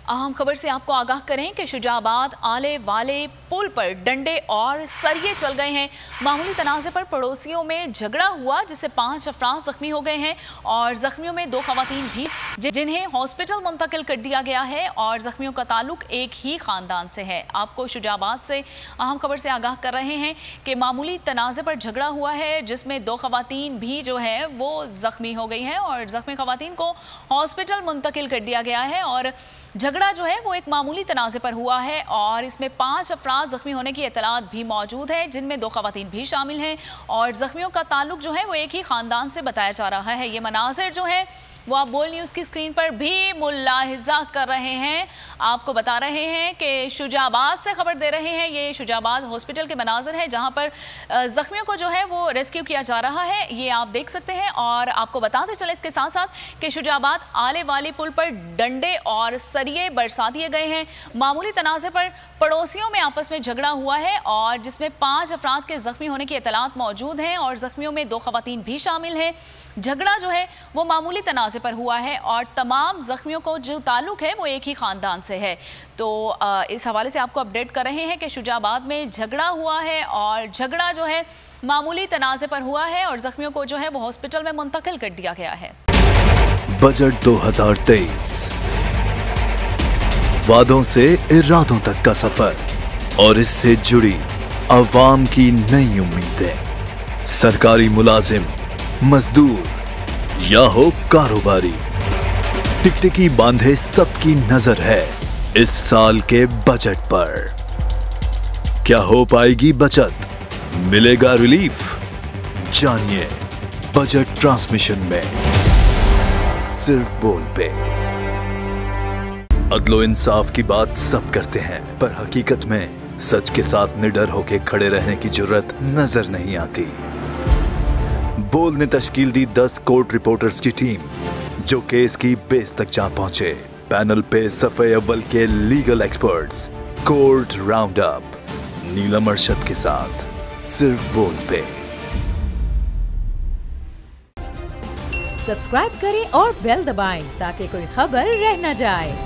अहम खबर से आपको आगाह करें कि शुजाबाद आले वाले पुल पर डंडे और सरिये चल गए हैं। मामूली तनाज़े पर पड़ोसियों में झगड़ा हुआ जिससे 5 अफराद जख्मी हो गए हैं और जख्मियों में 2 खवातीन भी जिन्हें हॉस्पिटल मुंतकिल कर दिया गया है और जख्मियों का ताल्लुक एक ही ख़ानदान से है। आपको शुजाबाद से अहम खबर से आगाह कर रहे हैं कि मामूली तनाज़े पर झगड़ा हुआ है जिसमें 2 खवातीन भी जो है वो जख्मी हो गई हैं और जख्मी खवातीन को हॉस्पिटल मुंतकिल कर दिया गया है। और झगड़ा जो है वो एक मामूली तनाज़े पर हुआ है और इसमें 5 अफराद जख्मी होने की इतलात भी मौजूद है जिनमें 2 खवातीन भी शामिल हैं और जख्मियों का ताल्लुक जो है वो एक ही ख़ानदान से बताया जा रहा है। ये मनाज़िर जो है वो आप बोल न्यूज़ की स्क्रीन पर भी मुलाहिजा कर रहे हैं। आपको बता रहे हैं कि शुजाबाद से खबर दे रहे हैं। ये शुजाबाद हॉस्पिटल के मनाज़िर है जहां पर ज़ख्मियों को जो है वो रेस्क्यू किया जा रहा है, ये आप देख सकते हैं। और आपको बताते चले इसके साथ साथ कि शुजाबाद आले वाले पुल पर डंडे और सरिये बरसा दिए गए हैं। मामूली तनाज़े पर पड़ोसियों में आपस में झगड़ा हुआ है और जिसमें 5 अफराद के ज़ख्मी होने की इतलात मौजूद हैं और ज़ख्मियों में 2 खवातीन भी शामिल हैं। झगड़ा जो है वो मामूली तनाज़े पर हुआ है और तमाम जख्मियों को जो ताल्लुक है वो एक ही ख़ानदान से है। तो इस हवाले से आपको अपडेट कर रहे हैं कि शुजाबाद में झगड़ा हुआ है और झगड़ा जो है मामूली तनाज़े पर हुआ है और जख्मियों को जो है वो हॉस्पिटल में मुंतकिल कर दिया गया है। बजट 2023 वादों से इरादों तक का सफर और इससे जुड़ी अवाम की नई उम्मीदें। सरकारी मुलाजिम, मजदूर या हो कारोबारी, टिकटिकी बांधे सबकी नजर है इस साल के बजट पर। क्या हो पाएगी बचत, मिलेगा रिलीफ? जानिए बजट ट्रांसमिशन में सिर्फ बोल पे। अदलो इंसाफ की बात सब करते हैं पर हकीकत में सच के साथ निडर होके खड़े रहने की जुर्रत नजर नहीं आती। बोल ने तश्कील दी 10 कोर्ट रिपोर्टर्स की टीम जो केस की बेस तक जा पहुंचे। पैनल पे सफ़े अव्वल के legal experts, court round up, Neelam Arshad के साथ सिर्फ बोल पे। सब्सक्राइब करें और बेल दबाएं ताकि कोई खबर रह न जाए।